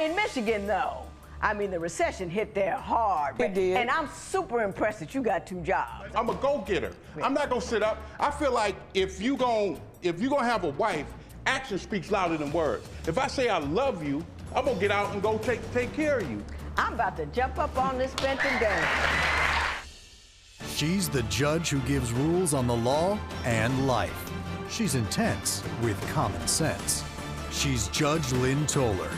in Michigan, though, I mean, the recession hit there hard. It did. And I'm super impressed that you got 2 jobs. I'm a go-getter. I'm not gonna sit up. I feel like if you gonna have a wife, action speaks louder than words. If I say I love you, I'm gonna get out and go take care of you. I'm about to jump up on this bench and dance. She's the judge who gives rules on the law and life. She's intense with common sense. She's Judge Lynn Toler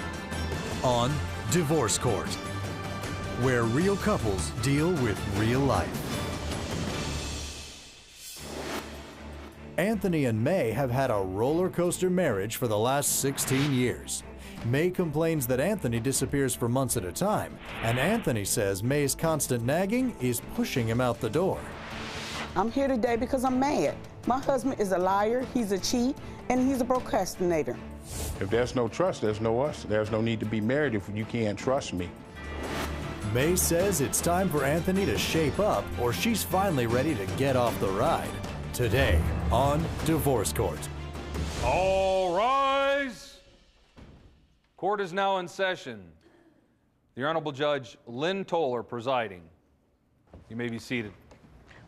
on Divorce Court, where real couples deal with real life. Anthony and May have had a roller coaster marriage for the last 16 years. May complains that Anthony disappears for months at a time, and Anthony says May's constant nagging is pushing him out the door. I'm here today because I'm mad. My husband is a liar, he's a cheat, and he's a procrastinator. If there's no trust, there's no us. There's no need to be married if you can't trust me. May says it's time for Anthony to shape up, or she's finally ready to get off the ride. Today on Divorce Court. All rise. Court is now in session. The Honorable Judge Lynn Toler presiding. You may be seated.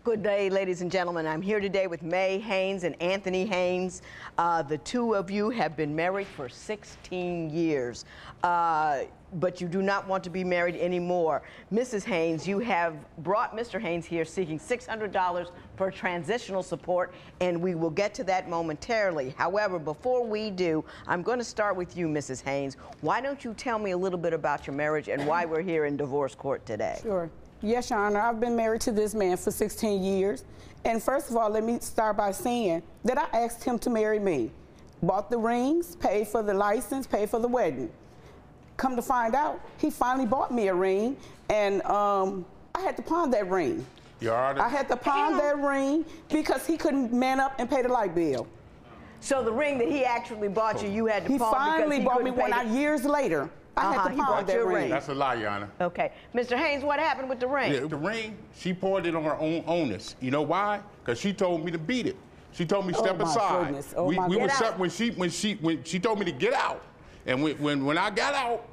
Good day, ladies and gentlemen. I'm here today with May Haynes and Anthony Haynes. The 2 of you have been married for 16 years, but you do not want to be married anymore. Mrs. Haynes, you have brought Mr. Haynes here seeking $600 for transitional support, and we will get to that momentarily. However, before we do, I'm going to start with you, Mrs. Haynes. Why don't you tell me a little bit about your marriage and why we're here in divorce court today? Sure. Yes, Your Honor, I've been married to this man for 16 years. And first of all, let me start by saying that I asked him to marry me. Bought the rings, paid for the license, paid for the wedding. Come to find out, he finally bought me a ring, and I had to pawn that ring. Your Honor. I had to pawn that ring because he couldn't man up and pay the light bill. So the ring that he actually bought you, you had to pawn because he finally bought me couldn't one pay out years later. I had to he pawn bought that your ring. ring. That's a lie, Your Honor. Okay. Mr. Haynes, what happened with the ring? Yeah, the ring, she poured it on her own onus. You know why? Because she told me to beat it. She told me step aside. Goodness. Oh my we goodness. were when she told me to get out, and when I got out,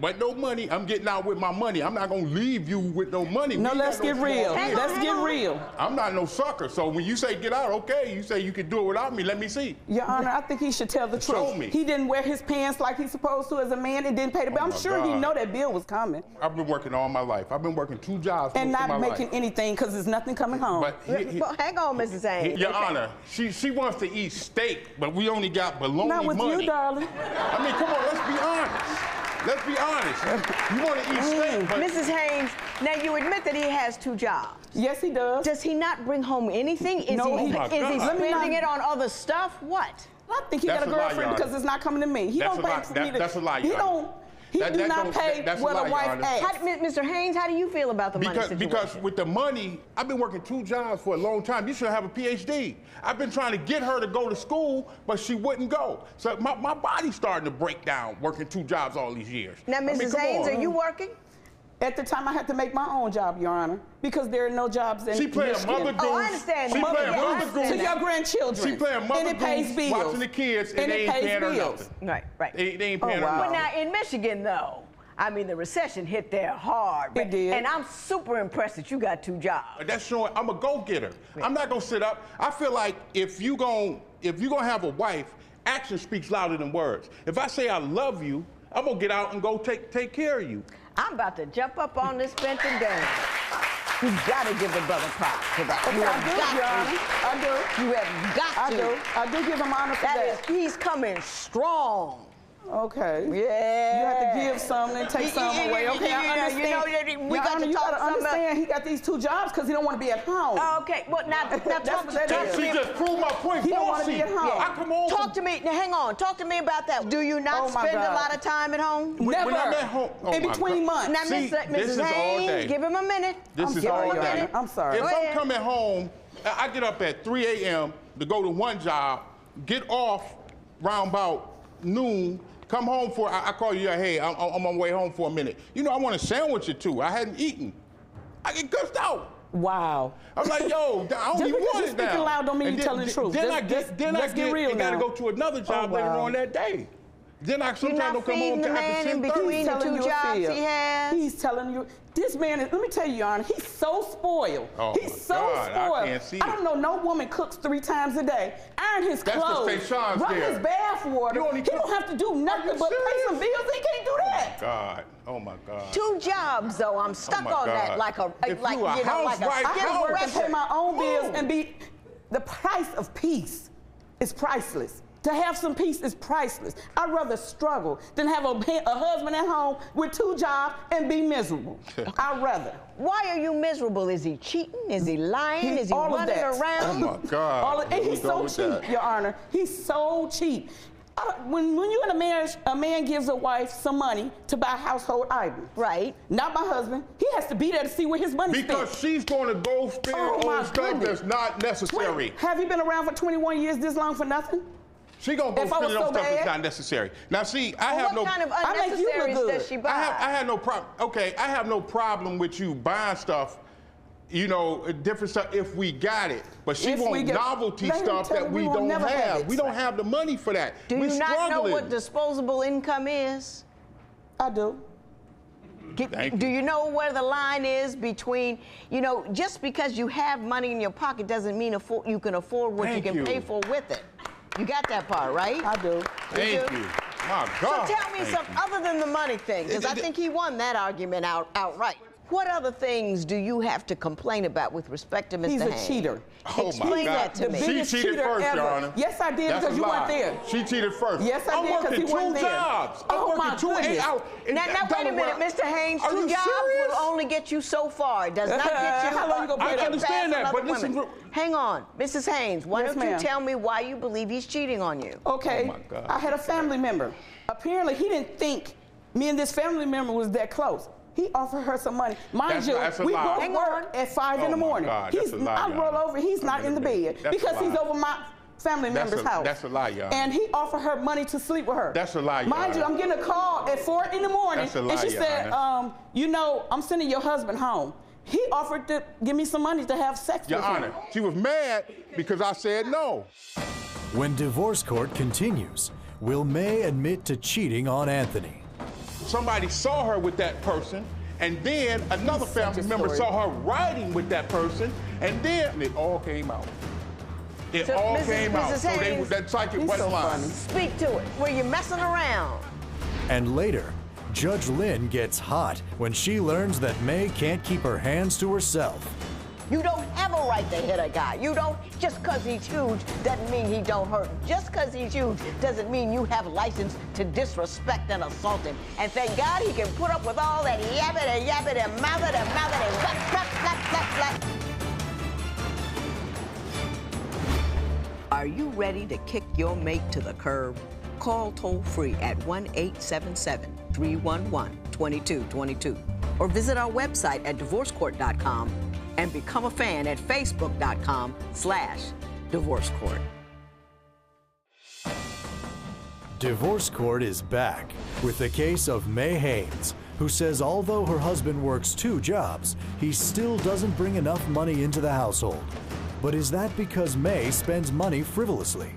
but no money, I'm getting out with my money. I'm not gonna leave you with no money. No, let's get real. Let's get real. I'm not no sucker. So when you say get out, okay, you say you can do it without me. Let me see. Your Honor, I think he should tell the truth. Show me. He didn't wear his pants like he's supposed to as a man and didn't pay the bill. I'm my sure he God. know that bill was coming. I've been working all my life. I've been working 2 jobs And most of not my making life. anything because there's nothing coming home. But Well, hang on, Mrs. Haynes. Your Okay. Honor, she wants to eat steak, but we only got bologna Not with money. you, darling. I mean, come on, let's be honest. Let's be honest. You want to eat steak, but Mrs. Haynes, now you admit that he has 2 jobs. Yes, he does. Does he not bring home anything? Is No, he, he- Oh my is he God. Let me spending not- it on other stuff? What? I think he That's got a a lie, Your girlfriend Honor. because it's not coming to me. He That's don't a pay lie. for me to. That's a lie, He Your Honor. don't. He do not pay that's a what lie, a Your wife Honor. asks. Mr. Haynes, how do you feel about the money situation? Because with the money, I've been working 2 jobs for a long time. You should have a PhD. I've been trying to get her to go to school, but she wouldn't go. So my body's starting to break down working 2 jobs all these years. Now, I mean, Mrs. come Haynes, on. are you working? At the time, I had to make my own job, Your Honor, because there are no jobs in She playing Michigan. mother goose. Oh, I understand. She Mother playing goose. mother I goose. understand To your grandchildren. She playing mother and it pays goose, bills. watching the kids, and they it ain't pays paying her bills. nothing. Right. They ain't paying wow. her But nothing. now, in Michigan, though, I mean, the recession hit there hard. It did. And I'm super impressed that you got 2 jobs. That's showing I'm a go-getter. I'm not gonna sit up. I feel like if you gonna have a wife, action speaks louder than words. If I say I love you, I'm gonna get out and go take care of you. I'm about to jump up on this bench and dance. You gotta give the brother props for that. Okay, You I have do, got Your to. Honor. I do. You have got I to. do. I do give him honor for That that. is, he's coming strong. Okay. Yeah. You have to give some and take some away. Okay, I understand. You know, we Your got Honor, to you talk gotta some. understand he got these 2 jobs because he don't want to be at home. Okay, well, now That's talk, what that talk is. to She me. just proved my point. He don't wanna Bossy. be at home. I come on. Talk to me. Now, hang on. Talk to me about that. Do you not Oh, my spend a God. lot of time at home? Never. When I'm at home, oh in my between God. months. Now, See, Mrs. this is all Haynes, day. give him a minute. This I'm is sorry, all Your day. Honor. I'm sorry. If Go I'm ahead. coming home, I get up at 3 a.m. to go to one job, get off round about noon, come home for, I call you, hey, I'm on my way home for a minute. You know, I want a sandwich or 2. I hadn't eaten. I get cussed out. Wow. I'm like, yo, I don't Just even because want you're it now. speaking loud don't mean And you're telling the truth. Then Let's I get real gotta now. go to another job Oh, later wow. on that day. Then I You're sometimes not don't come home feeding the to man in after 10:30. between the telling two you a jobs fib. he has? He's telling you, this man is, let me tell you, Your Honor, he's so spoiled. Oh, He's my so God, I spoiled. can't see I it. don't know no woman cooks 3 times a day, iron his That's 'cause clothes, Tayshawn's run there. his bath water. You only He cook- don't have to do nothing you but pay serious? some bills. He can't do that. God, oh my God. 2 jobs, though. I'm stuck my on that God. like a, If like, you a like a housewife, I skilled can work and pay wrestler. my own bills Ooh. and be, the price of peace is priceless. To have some peace is priceless. I'd rather struggle than have a husband at home with 2 jobs and be miserable. I'd rather. Why are you miserable? Is he cheating? Is he lying? Is he all of running that. Oh around? my God. And Here we he's go so with cheap, that. Your Honor. He's so cheap. When you're in a marriage, a man gives a wife some money to buy household items. Right. Not my husband. He has to be there to see where his money's Because spent. she's going to go spend Oh, my on stuff goodness. that's not necessary. Have you been around for 21 years this long for nothing? She gonna go If I spend was it on so stuff that's bad- not necessary. Now, see, I Well, have what no. kind of I make you look unnecessaries good. does she buy? I had no problem. Okay, I have no problem with you buying stuff, you know, different stuff if we got it. But she If we wants get- novelty let him stuff tell that you we we will don't never have have. it, We don't sir. have the money for that. Do We're you not know struggling. what disposable income is? I do. Thank you. Do you know where the line is between, you know, just because you have money in your pocket doesn't mean you can afford what Thank you can you. pay for with it. You got that part, right? I do. Thank do? you. My So God. tell me Thank something you. other than the money thing, because I think he won that argument outright. What other things do you have to complain about with respect to Mr. He's a Haynes? cheater. Oh, my Explain God. that to me. She biggest cheated cheater first, ever. Your Honor. Yes, I did, That's because a you lie. weren't there. She cheated first. Yes, I I'm did, 'cause working he wasn't 2 there. jobs. Oh, I'm my working 2 goodness. 8 hours. Now, wait a minute, Mr. Haynes. Are 2 you jobs serious? will only get you so far. It does not get you. How long you gonna I put up? understand past that, but other listen, women. Hang on, Mrs. Haynes. Why Yes, don't you ma'am. tell me why you believe he's cheating on you? Okay, Oh, my God. I had a family member. Apparently, he didn't think me and this family member was that close. He offered her some money. Mind That's a you, we lie. both Hang work on. at 5 in Oh, the my morning. God, that's a lie, I Your roll Honor. over, he's not in the bed That's a because he's lie. over my family That's member's a- house. that's a lie, Your Honor. And he offered her money to sleep with her. That's a lie, Your Mind you, Honor. I'm getting a call at 4 in the morning, That's a lie, and she Your said, you know, I'm sending your husband home. He offered to give me some money to have sex Your with him. Honor, she was mad because I said no. When divorce court continues, will May admit to cheating on Anthony? Somebody saw her with that person, and then another Such a family member story. saw her riding with that person, and then it all came out. It So, all Mrs. came out. So Haynes, that psychic he's wasn't so lying. funny. Speak to it. Were you messing around? And later, Judge Lynn gets hot when she learns that May can't keep her hands to herself. You don't have a right to hit a guy. You don't, just because he's huge doesn't mean he don't hurt. Just because he's huge doesn't mean you have license to disrespect and assault him. And thank God he can put up with all that yabbity, mouthity, flap, flap, flap, flap, flap. Are you ready to kick your mate to the curb? Call toll-free at 1-877-311-2222 or visit our website at divorcecourt.com and become a fan at facebook.com/divorcecourt. Divorce Court is back with the case of May Haynes, who says although her husband works 2 jobs, he still doesn't bring enough money into the household. But is that because May spends money frivolously?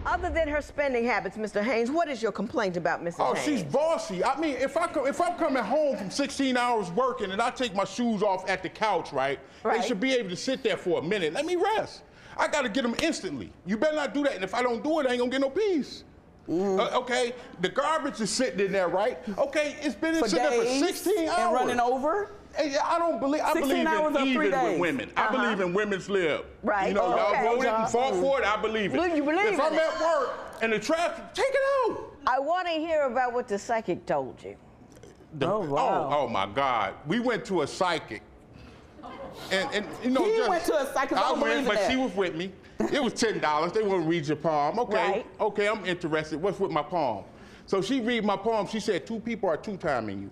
Other than her spending habits, Mr. Haynes, what is your complaint about Mrs. Oh, Haynes? she's bossy. I mean, if I'm coming home from 16 hours working and I take my shoes off at the couch, right? Right. They should be able to sit there for a minute. Let me rest. I got to get them instantly. You better not do that. And if I don't do it, I ain't going to get no peace. Okay, the garbage is sitting in there, right? Okay, it's been For sitting there for days 16 hours. and running over. Hey, I don't believe. I 16 believe hours or in 3 even with days. women. I believe in women's lib. Right. You know, Oh, y'all okay. voted and fought for it. I believe it. Well, you believe if I'm in it. at work and the traffic, take it out. I want to hear about what the psychic told you. Oh, wow. Oh my God. We went to a psychic. And you know, He went to a psychic. I don't believe in but that. she was with me. It was $10. They want to read your palm. Okay. Right. Okay, I'm interested. What's with my palm? So she read my palm. She said 2 people are 2-timing you.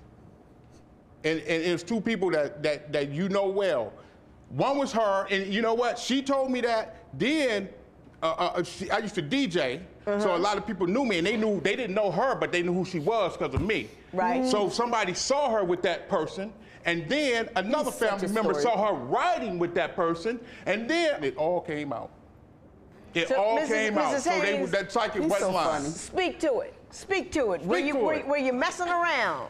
And it's 2 people that you know well. One was her, and you know what? She told me that. Then I used to DJ, so a lot of people knew me, and they didn't know her, but they knew who she was because of me. Right. So somebody saw her with that person, and then another He's such family a member story. saw her riding with that person, and then it all came out. It So, all Mrs. came out. Haynes, So that psychic he's wasn't so lying. funny. Speak to it. Speak to it. Speak to it. Were you messing around?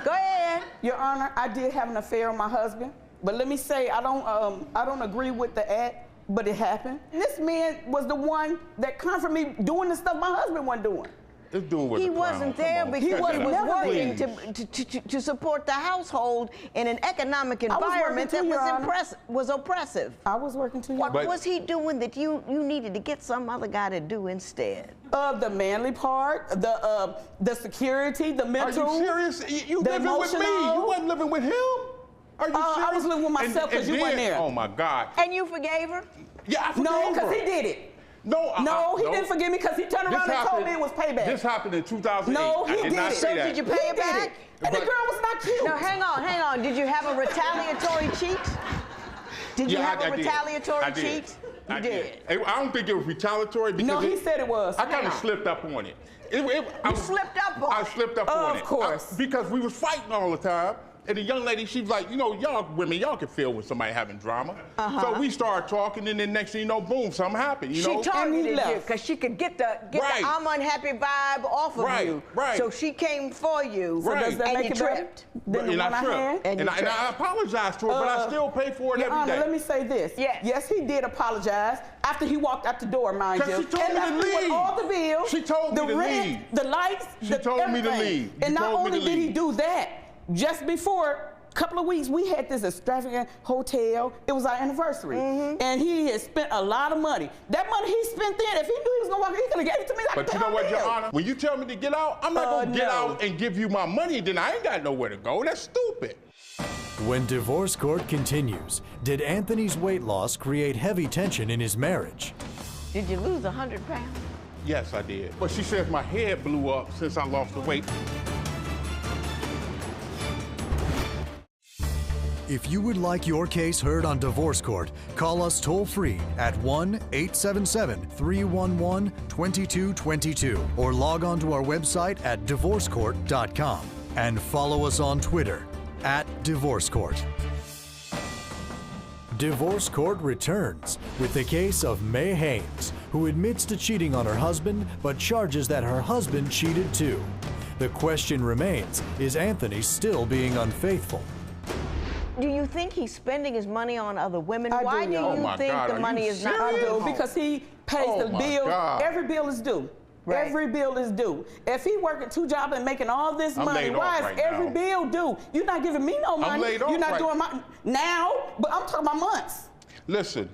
Go ahead. Your Honor, I did have an affair with my husband, but let me say I don't agree with the act, but it happened. And this man was the one that comforted me doing the stuff my husband wasn't doing. This dude was He a clown. wasn't there Come on. because he was never working Please. to support the household in an economic was working environment too, that Your Honor. was oppressive. I was working too. What But- was he doing that you needed to get some other guy to do instead? The manly part, the security, the Are mental. you serious? You the living with me? emotional. You wasn't living with him? Are you serious? I was living with myself 'cause you wasn't there. Oh my God. And you forgave her? Yeah, I forgave No, because her. he did it. No, No, he didn't forgive me because he turned around and told me it was payback. This happened in 2008. No, he I did did not it. say So that. did you pay He her did back? it. And the But- girl was not cute. No, hang on. Did you have a retaliatory cheat? Did you Yeah, have I a did. retaliatory I did. cheat? You I did. I don't think it was retaliatory because No, he said it was. I kind Hang of on. slipped up on it. You slipped up on I it. slipped up on it. Of course. Because we was fighting all the time. And the young lady, she was like, you know, y'all women, y'all can feel when somebody having drama. So we started talking, and then next thing you know, boom, something happened. You She know. targeted you left. because she could get the Right. I'm unhappy vibe off of Right, you. right. So she came for you. So does that and make you it better? tripped. Than the and one I I tripped. had? And you And I apologized to her, but I still pay for it Your every Honor, day. let me say this. Yes. He did apologize after he walked out the door, mind you. Because she told and me left to me with leave. all the bills. She told me the to rent, leave. the lights, She told me to everything. leave. She And not told me only to did he leave. do that, just before a couple of weeks, we had this extravagant hotel. It was our anniversary. And he had spent a lot of money. That money he spent then, if he knew he was going to walk, he could have gave it to me. I But could you pay know my what, Your bill. Honor? When you tell me to get out, I'm not going to get no. out and give you my money, then I ain't got nowhere to go. That's stupid. When divorce court continues, did Anthony's weight loss create heavy tension in his marriage? Did you lose 100 pounds? Yes, I did. But she says my head blew up since I lost the weight. If you would like your case heard on divorce court, call us toll-free at 1-877-311-2222 or log on to our website at divorcecourt.com and follow us on Twitter @DivorceCourt. Divorce Court returns with the case of May Haynes, who admits to cheating on her husband but charges that her husband cheated too. The question remains, is Anthony still being unfaithful? Do you think he's spending his money on other women? I do, Why do no. Oh you my think God, the are money you is not I serious? do, coming home? because he pays Oh the my bill. God. Every bill is due. Right. Every bill is due. If he working 2 jobs and making all this I'm money, laid why off is right every now. bill due? You're not giving me no money. laid off You're not right- doing my now, but I'm talking about months. Listen.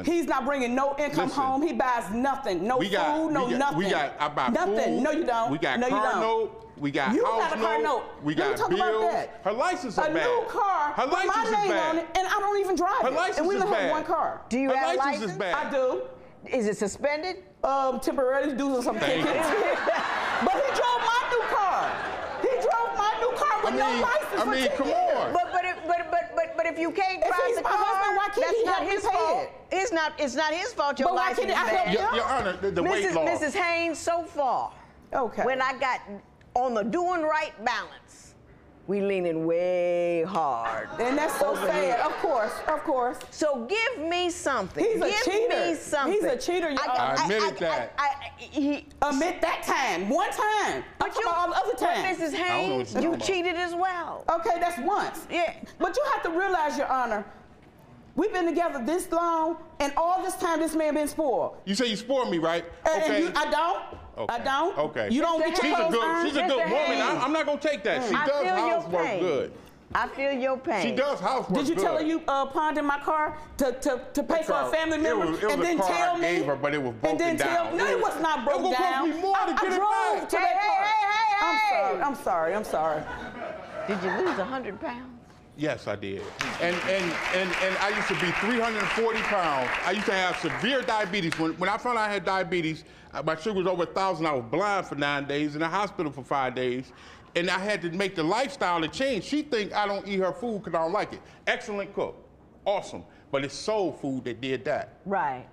He's not bringing no income Listen. home. He buys nothing. No food, nothing. I buy nothing. food. No, you don't. We got no, you car don't. note. We got You house got a car note. We Let me got talk bills. about that. Her license is A bad. new car Her with my license is name bad. on it, and I don't even drive Her it. license and we is only have bad. one car. Do you Her have a license license? is bad. I do. Is it suspended? Temporarily due some Thank tickets. you. But he drove my new car. He drove my new car with no license for 10 come years. on. But if you can't If drive he's the my car, husband, why can't that's he not help me his pay fault. it? It's not his fault. Your But why license can't I is help bad. you? Your Honor, the weight Mrs. loss. Mrs. Haynes, so far, Okay. when I got on the doing right balance, we leaning way hard. And that's so over sad. here. Of course. So give me something. He's a give cheater. me something. He's a cheater, Your Honor. I admitted that. Admit that time. One time. I'm talking about all the other But times. Mrs. don't know what Haynes, you're you talking about. cheated as well. Okay, that's once. Yeah. But you have to realize, Your Honor, we've been together this long, and all this time this man been spoiled. You say you spoiled me, right? And Okay. I don't. Okay. I don't. Okay. You don't get your She's a clothes good. ironed. She's a good Mr. woman. Haynes. I'm not gonna take that. She I does feel your housework pain. good. I feel your pain. She does housework Did you good. tell her you pawned in my car to pay for a family member, It was and a then car tell I me? gave her, but it was and then broken tell down. no, it was not broke It was gonna down. cost me more to I get it drove back. to Hey, that car. hey. I'm sorry. Did you lose 100 pounds? Yes, I did. And I used to be 340 pounds. I used to have severe diabetes. When I found out I had diabetes, my sugar was over 1,000. I was blind for 9 days, in the hospital for 5 days. And I had to make the lifestyle a change. She think I don't eat her food because I don't like it. Excellent cook. Awesome. But it's soul food that did that. Right.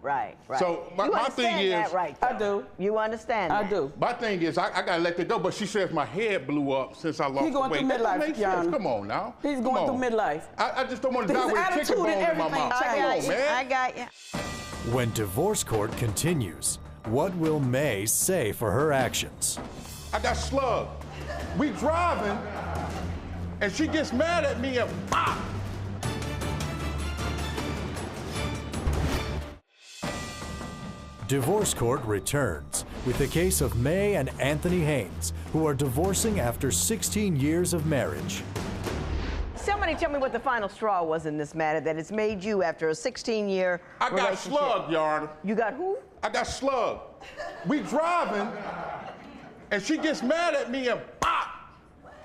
So my you thing understand is- that, right? I though? do. You understand I that? do. My thing is, I gotta let that go. But she says my head blew up since I lost He going the weight. through That midlife, makes Your sense. Honor. Come on now. He's Come going on. through midlife. I just don't want to His die with a attitude chicken bone and in my everything mouth. I Come got on, you. man. I got you. When divorce court continues, what will May say for her actions? I got slugged. We driving, and she gets mad at me and pop. Divorce Court returns with the case of May and Anthony Haynes, who are divorcing after 16 years of marriage. Somebody tell me what the final straw was in this matter that it's made you after a 16-year I got slugged, Your Honor. You got who? I got slugged. We driving, and she gets mad at me and pop,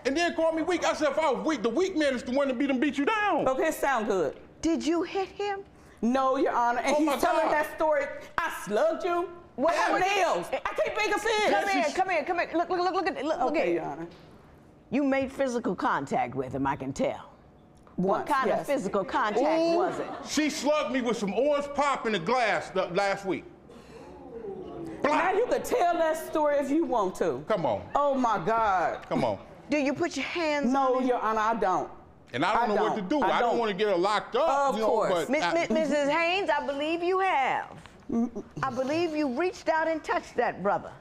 and then call me weak. I said, if I was weak, the weak man is the one that beat you down. Okay, sound good. Did you hit him? No, Your Honor. And Oh, my he's telling God. that story. I slugged you. What I have happened? nails. I can't make a fist. Come here. Look at Okay, Your Honor. You made physical contact with him, I can tell. What Once, kind of yes. physical contact was it? She slugged me with some orange pop in the glass last week. Now you could tell that story if you want to. Come on, Oh my God. come on. Do you put your hands No, on him? Your Honor, I don't. And I don't know what to do. I don't want to get her locked up. Of you know, course. But Mrs. Haynes, I believe you have. I believe you reached out and touched that brother.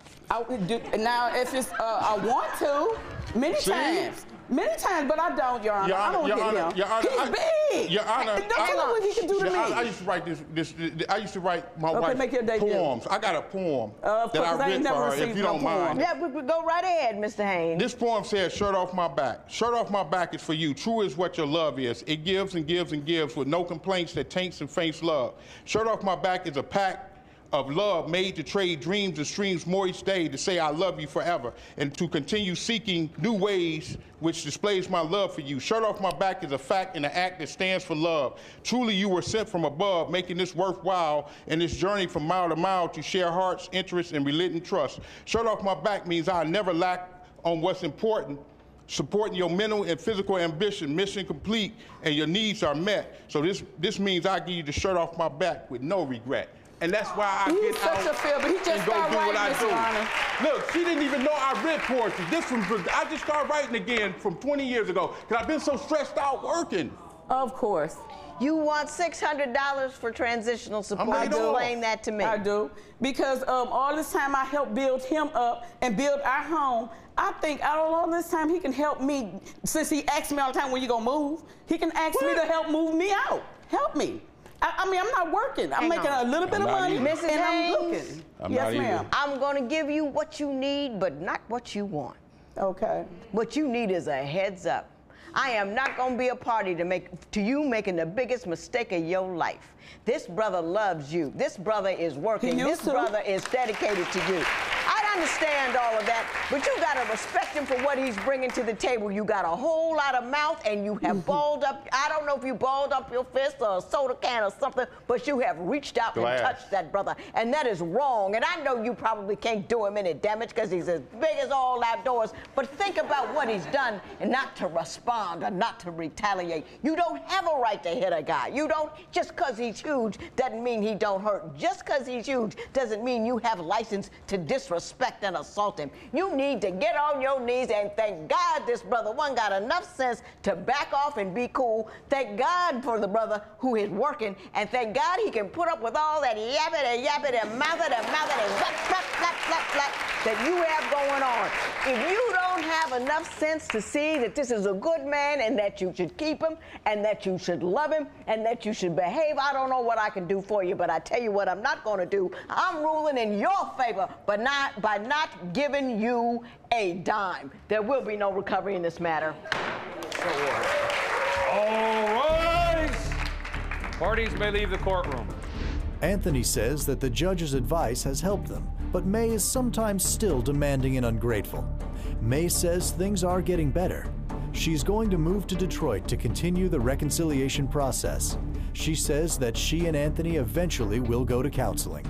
Now, if it's, I want to, many times. Many times, but I don't, Your Honor. Your I Honor, don't Your hit Honor, him. Your Honor, He's big. Your Honor, Don't tell him what he can do to Your me. Honor, I used to write I used to write my wife make your debut. poems. I got a poem Of that course, I I ain't wrote for never her, if received you my don't poem. mind. Yeah, go right ahead, Mr. Haynes. This poem says, shirt off my back. Shirt off my back is for you. True is what your love is. It gives and gives and gives with no complaints that taints and faints love. Shirt off my back is a pack of love made to trade dreams and streams more each day to say I love you forever and to continue seeking new ways which displays my love for you. Shirt off my back is a fact and an act that stands for love. Truly you were sent from above, making this worthwhile in this journey from mile to mile to share hearts, interests, and relentless trust. Shirt off my back means I never lack on what's important, supporting your mental and physical ambition, mission complete, and your needs are met. So this means I give you the shirt off my back with no regret. And that's why I He's get such out a feel, but he just and go started do what writing, I Mr. do. Honor. Look, she didn't even know I read poetry. I just started writing again from 20 years ago because I've been so stressed out working. Of course. You want $600 for transitional support. laid off. Explain that to me. I do. Because all this time I helped build him up and build our home, I think out of all this time he can help me. Since he asks me all the time when you gonna move, he can ask me to help move me out. Help me. I mean, I'm not working. I'm making a little bit of money, either. Mrs. and I'm Haynes? looking. I'm yes, not either. ma'am. I'm going to give you what you need, but not what you want. Okay. What you need is a heads up. I am not going to be a party to you making the biggest mistake of your life. This brother loves you. This brother is working. He This used to. brother is dedicated to you. I understand all of that, but you got to respect him for what he's bringing to the table. You got a whole lot of mouth, and you have balled up. I don't know if you balled up your fist or a soda can or something, but you have reached out Glass. and touched that brother, and that is wrong. And I know you probably can't do him any damage because he's as big as all outdoors, but think about what he's done and not to respond or not to retaliate. You don't have a right to hit a guy. You don't, just because he's huge doesn't mean he don't hurt. Just because he's huge doesn't mean you have license to disrespect and assault him. You need to get on your knees and thank God this brother one got enough sense to back off and be cool. Thank God for the brother who is working, and thank God he can put up with all that yappity, mouthity, that you have going on. If you don't have enough sense to see that this is a good man and that you should keep him and that you should love him and that you should behave, I don't know what I can do for you, but I tell you what I'm not going to do. I'm ruling in your favor, but not by not giving you a dime. There will be no recovery in this matter. All rise. Parties may leave the courtroom. Anthony says that the judge's advice has helped them, but May is sometimes still demanding and ungrateful. May says things are getting better. She's going to move to Detroit to continue the reconciliation process. She says that she and Anthony eventually will go to counseling.